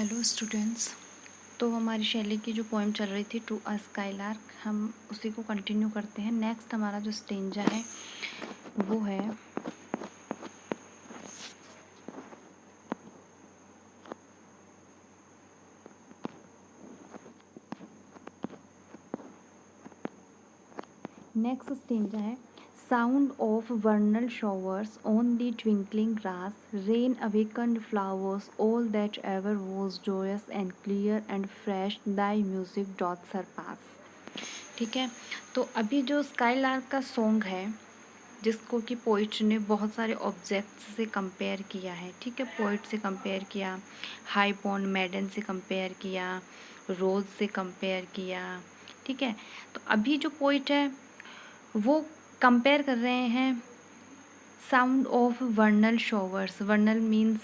Hello students. तो हमारी शैली की जो पोएम चल रही थी टू अ स्काईलार्क, हम उसी को कंटिन्यू करते हैं। नेक्स्ट हमारा जो स्टेंजा है वो है sound of vernal showers on the twinkling grass, rain awakened flowers, all that ever was joyous and clear and fresh, thy music doth surpass. ठीक है, तो अभी जो स्काईलार्क का सॉन्ग है जिसको कि पोइट ने बहुत सारे ऑब्जेक्ट्स से कंपेयर किया है। ठीक है, पोइट से कंपेयर किया, हाई पॉन्ड मैडन से कंपेयर किया, रोज से कंपेयर किया। ठीक है, तो अभी जो पोइट है वो कंपेयर कर रहे हैं sound of vernal showers. Vernal means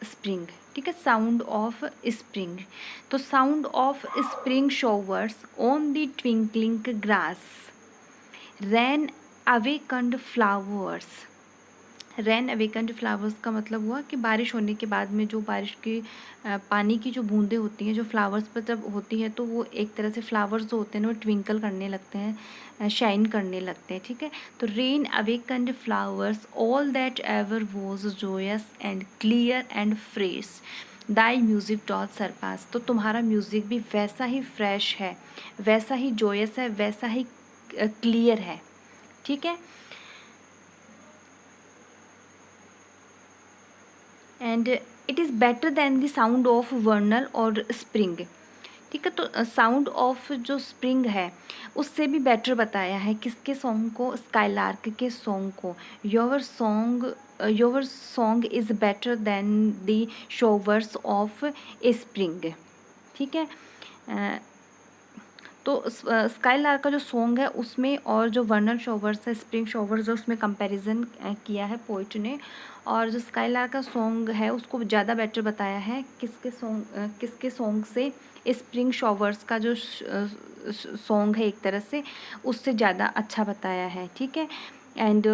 spring. ठीक है, साउंड ऑफ स्प्रिंग। तो sound of spring showers on the twinkling grass, rain awakened flowers. Rain awakened flowers का मतलब हुआ कि बारिश होने के बाद में जो बारिश की पानी की जो बूंदें होती हैं जो फ्लावर्स पर जब होती है तो वो एक तरह से फ्लावर्स जो होते हैं वो ट्विंकल करने लगते हैं, शाइन करने लगते हैं। ठीक है, तो rain awakened flowers, all that ever was joyous and clear and fresh, thy music doth surpass. तो तुम्हारा म्यूज़िक भी वैसा ही फ्रेश है, वैसा ही जोयस है, वैसा ही क्लियर है। ठीक है, and it is better than the sound of vernal और स्प्रिंग। ठीक है, तो साउंड ऑफ जो स्प्रिंग है उससे भी बेटर बताया है किसके सॉन्ग को, स्काईलार्क के सॉन्ग को। Your song is better than the showers of spring. ठीक है, तो स्काईलार्क का जो सॉन्ग है उसमें और जो वर्नल शॉवर्स है, स्प्रिंग शॉवर्स, जो उसमें कंपैरिजन किया है पोइट ने, और जो स्काईलार्क का सॉन्ग है उसको ज़्यादा बेटर बताया है किसके सॉन्ग से, स्प्रिंग शॉवर्स का जो सॉन्ग है एक तरह से उससे ज़्यादा अच्छा बताया है। ठीक है, and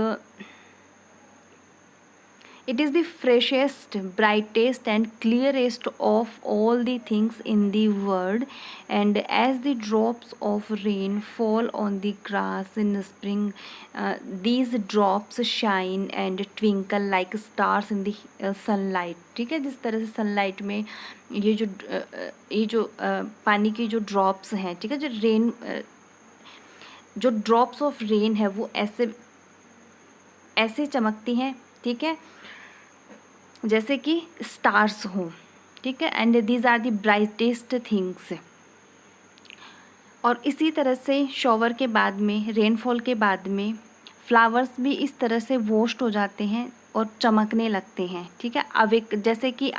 it is the freshest, brightest and clearest of all the things in the world, and as the drops of rain fall on the grass in spring, these drops shine and twinkle like stars in the sunlight. ठीक है, जिस तरह से sunlight में ये जो पानी की जो ड्रॉप्स हैं, ठीक है, जो ड्रॉप्स ऑफ रेन है वो ऐसे ऐसे चमकती हैं। ठीक है, जैसे कि स्टार्स हों। ठीक है, and these are the brightest things. और इसी तरह से शॉवर के बाद में, रेनफॉल के बाद में फ्लावर्स भी इस तरह से वॉश्ड हो जाते हैं और चमकने लगते हैं। ठीक है, अवेक, जैसे कि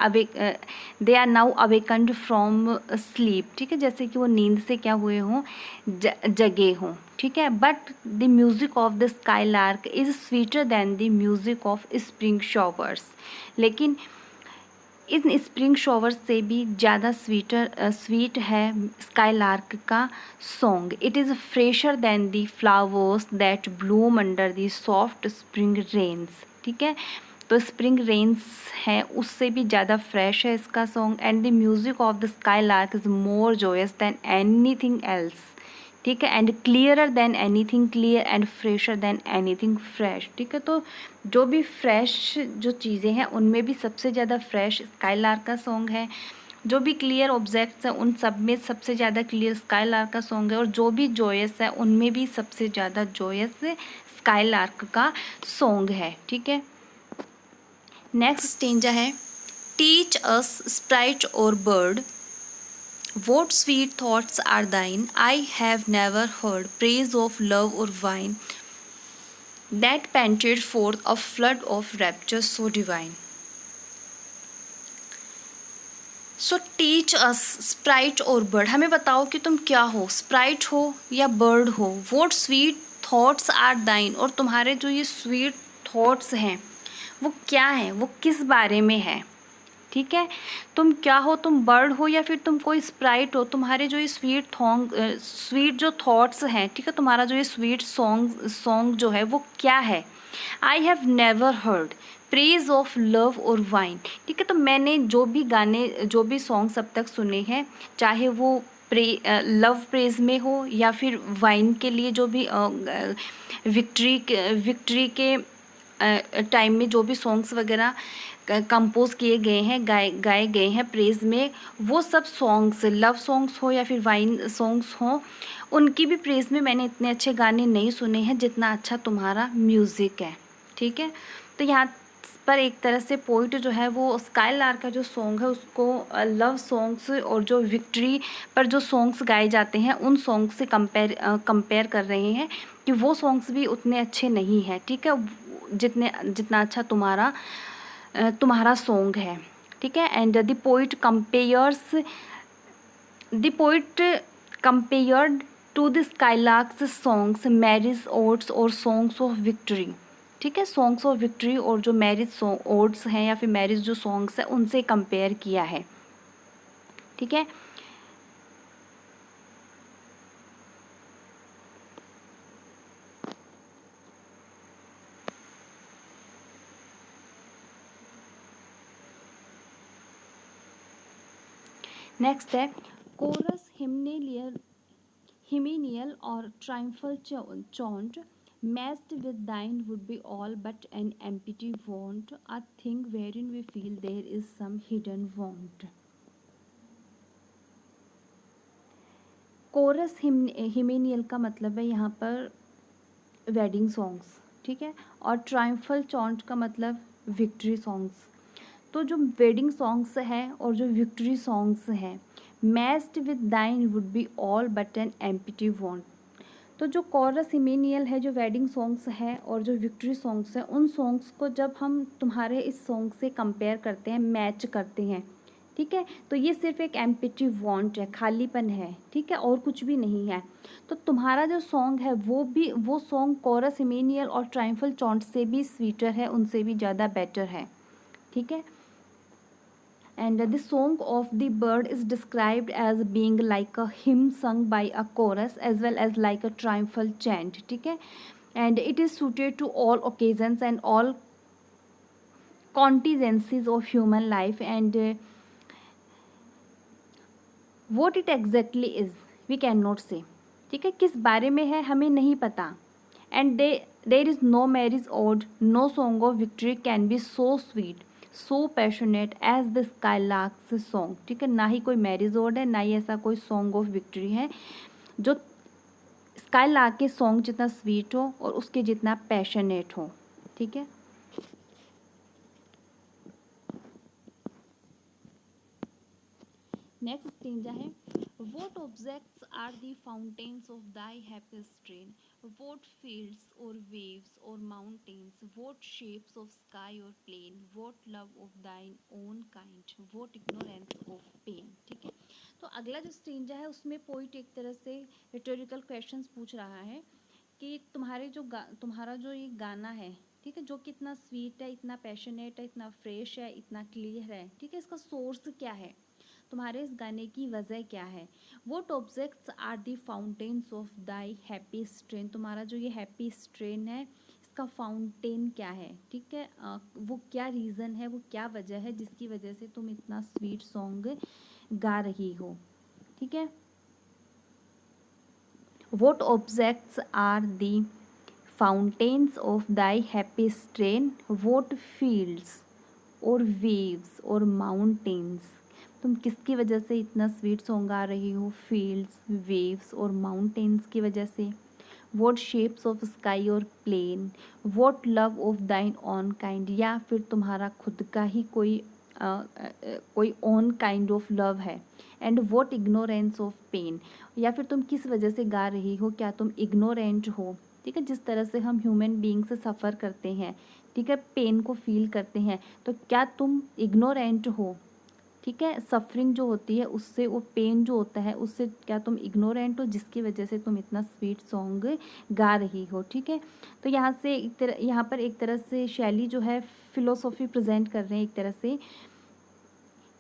they are now awakened from sleep. ठीक है, जैसे कि वो नींद से क्या हुए हों, जगे हों। ठीक है, but the music of the skylark is sweeter than the music of spring showers. लेकिन इन स्प्रिंग शॉवर से भी ज़्यादा स्वीट है स्काईलार्क का song. It is fresher than the flowers that bloom under the soft spring rains. ठीक है, तो स्प्रिंग रेन्स है उससे भी ज़्यादा फ्रेश है इसका song. And the music of the skylark is more joyous than anything else. ठीक है, and clearer than anything clear and fresher than anything fresh. ठीक है, तो जो भी फ्रेश जो चीज़ें हैं उनमें भी सबसे ज़्यादा फ्रेश स्काईलार्क का सॉन्ग है। जो भी क्लियर ऑब्जेक्ट्स हैं उन सब में सबसे ज़्यादा क्लियर स्काईलार्क का सॉन्ग है, और जो भी जॉयस है उनमें भी सबसे ज़्यादा जॉयस स्काईलार्क का सॉन्ग है। ठीक है, नेक्स्ट स्टेंजा है टीच अस स्प्राइट और bird, what sweet thoughts are thine, I have never heard praise of love or wine, that panted forth a flood of rapture so divine. So teach us Sprite और bird, हमें बताओ कि तुम क्या हो, Sprite हो या बर्ड हो। वोट स्वीट थॉट्स आर दाइन, और तुम्हारे जो ये स्वीट थॉट्स हैं वो क्या हैं, वो किस बारे में है। ठीक है, तुम क्या हो, तुम बर्ड हो या फिर तुम कोई स्प्राइट हो। तुम्हारे जो ये स्वीट जो थॉट्स हैं, ठीक है, तुम्हारा जो ये स्वीट सॉन्ग जो है वो क्या है। I have never heard, praise of love और वाइन। ठीक है, तो मैंने जो भी गाने, जो भी सॉन्ग्स अब तक सुने हैं, चाहे वो लव प्रेज में हो या फिर वाइन के लिए जो भी विक्ट्री के टाइम में जो भी सॉन्ग्स वगैरह कंपोज किए गए हैं, गाए गए हैं प्रेज में, वो सब सॉन्ग्स, लव सॉन्ग्स हो या फिर वाइन सॉन्ग्स हो, उनकी भी प्रेज में मैंने इतने अच्छे गाने नहीं सुने हैं जितना अच्छा तुम्हारा म्यूज़िक है। ठीक है, तो यहाँ पर एक तरह से पोइट जो है वो स्काई लार्क का जो सॉन्ग है उसको लव सॉन्ग्स और जो विक्ट्री पर जो सॉन्ग्स गाए जाते हैं उन सॉन्ग से कंपेयर कर रहे हैं कि वो सॉन्ग्स भी उतने अच्छे नहीं हैं। ठीक है, जितना अच्छा तुम्हारा सॉन्ग है। ठीक है, and the poet compared to the skylark's songs marriage odes और सॉन्ग्स ऑफ विक्ट्री। ठीक है, सॉन्ग्स ऑफ विक्ट्री और जो मैरिज ओड्स हैं या फिर मैरिज जो सॉन्ग्स हैं उनसे कंपेयर किया है। ठीक है, नेक्स्ट है coarse hymeneal or triumphal chaunt, matched with thine would be all but an empty want, a thing wherein we feel there is some hidden want. Chorus hymeneal का मतलब है यहाँ पर वेडिंग सॉन्ग्स। ठीक है, और ट्रायम्फल चॉन्ट का मतलब विक्ट्री सॉन्ग्स। तो जो वेडिंग सॉन्ग्स हैं और जो विक्ट्री सॉन्ग्स हैं, मैच्ड विद दाइन would be all but an empty want. तो जो कोरस हिमेनियल है, जो वेडिंग सॉन्ग्स हैं और जो विक्ट्री सॉन्ग्स हैं, उन सॉन्ग्स को जब हम तुम्हारे इस सॉन्ग से कंपेयर करते हैं, मैच करते हैं, ठीक है, तो ये सिर्फ एक एम्प्टी वॉन्ट है, खालीपन है। ठीक है, और कुछ भी नहीं है। तो तुम्हारा जो सॉन्ग है वो सॉन्ग कोरस हिमेनियल और ट्रायम्फल चॉन्ट से भी स्वीटर है, उनसे भी ज़्यादा बेटर है। ठीक है, and the song of the bird is described as being like a hymn sung by a chorus as well as like a triumphal chant. ठीक है, and it is suited to all occasions and all contingencies of human life, and what it exactly is we cannot say. ठीक है, किस बारे में है हमें नहीं पता, and there is no marriage ode, no song of victory can be so sweet, so passionate as the skylark's song. ठीक है, ना ही कोई मैरिज ओड है, ना ही ऐसा कोई सॉन्ग ऑफ विक्ट्री है जो स्काईलार्क के सॉन्ग जितना स्वीट हो और उसके जितना पैशनेट हो। ठीक है, नेक्स्ट स्टेंजा है what objects are the fountains of thy happy strain, what fields or waves or mountains, what shapes of sky or plain, what love of thine own kind, what ignorance of pain. ठीक है, तो अगला जो stanza है उसमें poet एक तरह से रिटोरिकल क्वेश्चंस पूछ रहा है कि तुम्हारा जो ये गाना है, ठीक है, जो कितना स्वीट है, इतना पैशनेट है, इतना फ्रेश है, इतना क्लियर है, ठीक है, इसका सोर्स क्या है, तुम्हारे इस गाने की वजह क्या है। What objects are the fountains of thy happy strain, तुम्हारा जो ये हैप्पी स्ट्रेन है इसका फाउंटेन क्या है। ठीक है, वो क्या रीज़न है, वो क्या वजह है जिसकी वजह से तुम इतना स्वीट सॉन्ग गा रही हो। ठीक है, what objects are the fountains of thy happy strain, what fields और वेव्स और माउंटेन्स, तुम किसकी वजह से इतना स्वीट सॉन्ग गा रही हो, फील्ड्स, वेव्स और माउंटेन्स की वजह से। वॉट शेप्स ऑफ स्काई और plain, what love of thine own kind, या फिर तुम्हारा खुद का ही कोई ऑन काइंड ऑफ लव है। And what ignorance of pain, या फिर तुम किस वजह से गा रही हो, क्या तुम इग्नोरेंट हो। ठीक है, जिस तरह से हम ह्यूमन बीइंग से सफ़र करते हैं, ठीक है, पेन को फील करते हैं, तो क्या तुम इग्नोरेंट हो। ठीक है, सफरिंग जो होती है उससे, वो पेन जो होता है उससे क्या तुम इग्नोरेंट हो, जिसकी वजह से तुम इतना स्वीट सॉन्ग गा रही हो। ठीक है, तो यहाँ पर एक तरह से शैली जो है फिलोसॉफी प्रेजेंट कर रहे हैं एक तरह से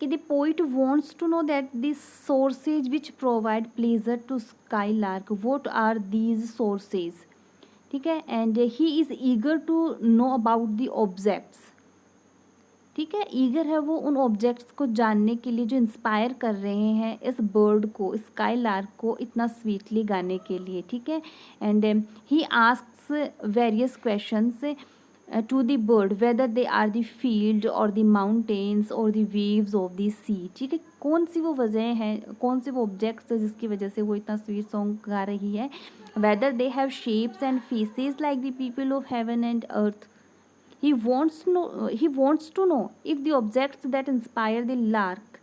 कि the poet wants to know that the sources which provide pleasure to sky lark, what are these sources. ठीक है, and he is eager to know about the objects. ठीक है, ईगर है वो उन ऑब्जेक्ट्स को जानने के लिए जो इंस्पायर कर रहे हैं इस बर्ड को, स्काई लार्क को इतना स्वीटली गाने के लिए। ठीक है, and he asks various questions to the bird whether they are the field और द माउंटेन्स और the waves of the sea. ठीक है, कौन सी वो वजह हैं, कौन से वो ऑब्जेक्ट्स है जिसकी वजह से वो इतना स्वीट सॉन्ग गा रही है। Whether they have shapes and faces like the people of heaven and earth. He wants to know if the objects that inspire the lark,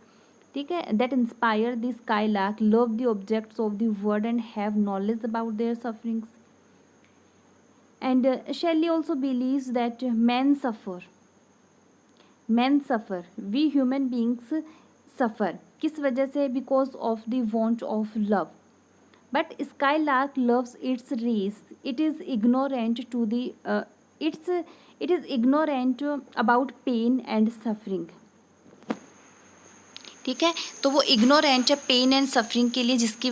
ठीक है, that inspire the skylark love the objects of the world and have knowledge about their sufferings. And Shelley also believes that men suffer. We human beings suffer. किस वजह से? Because of the want of love. But skylark loves its race. It is ignorant to the it is ignorant about pain and suffering. ठीक है, तो वो ignorant है pen and suffering के लिए, जिसकी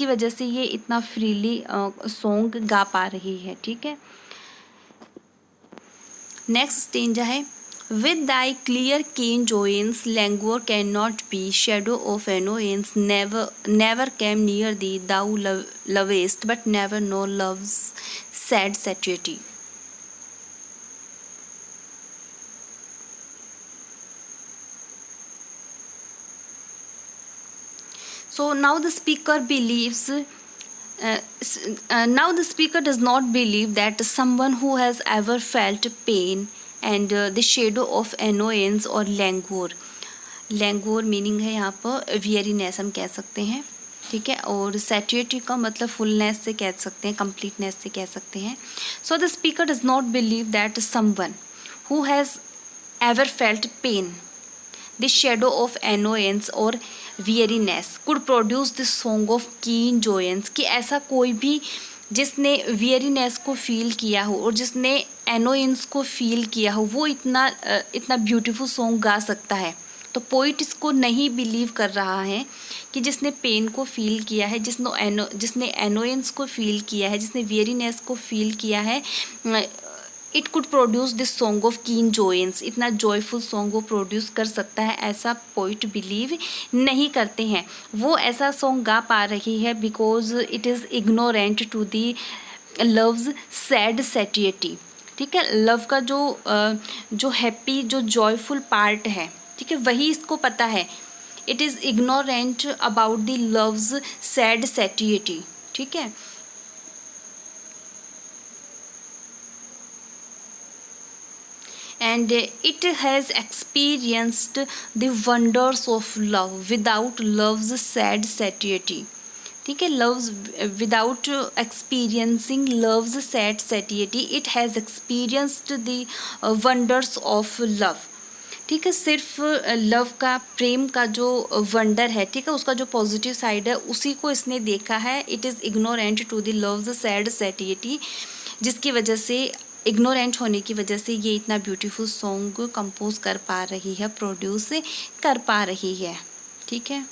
वजह से ये इतना फ्रीली सॉन्ग गा पा रही है। ठीक है, नेक्स्ट स्टेंजा है, With thy clear keen joyance, languor cannot be. Shadow of annoyance never came near thee. Thou lovest, but never know love's sad satiety. So now the speaker believes. Now the speaker does not believe that someone who has ever felt pain and the shadow of annoyance or languor meaning है यहाँ पर weariness हम कह सकते हैं। ठीक है, और सैटिएटी का मतलब फुलनेस से कह सकते हैं, कंप्लीटनेस से कह सकते हैं। So the speaker does not believe that someone who has ever felt pain, the shadow of annoyance और weariness could produce the song of keen joyance, कि ऐसा कोई भी जिसने वियरीनेस को फील किया हो और जिसने एनोयंस को फील किया हो वो इतना ब्यूटीफुल सॉन्ग गा सकता है। तो पोइट इसको नहीं बिलीव कर रहा है कि जिसने पेन को फील किया है, जिसने एनोयंस को फील किया है, जिसने वियरीनेस को फील किया है, it could produce this song of keen जोयंस, इतना जॉयफुल सॉन्ग वो प्रोड्यूस कर सकता है, ऐसा पोइट बिलीव नहीं करते हैं। वो ऐसा सॉन्ग गा पा रही है because it is ignorant to the love's sad satiety. ठीक है, लव का जो हैप्पी जो जॉयफुल पार्ट है, ठीक है, वही इसको पता है। It is ignorant about the love's sad satiety. ठीक है, and it has experienced the wonders of love without love's sad satiety. ठीक है, love's without experiencing love's sad satiety, it has experienced the wonders of love. ठीक है, सिर्फ love का, प्रेम का जो वंडर है, ठीक है, उसका जो पॉजिटिव साइड है उसी को इसने देखा है। It is ignorant to the love's sad satiety, जिसकी वजह से, इग्नोरेंट होने की वजह से ये इतना ब्यूटीफुल सॉन्ग कंपोज कर पा रही है, प्रोड्यूस कर पा रही है। ठीक है।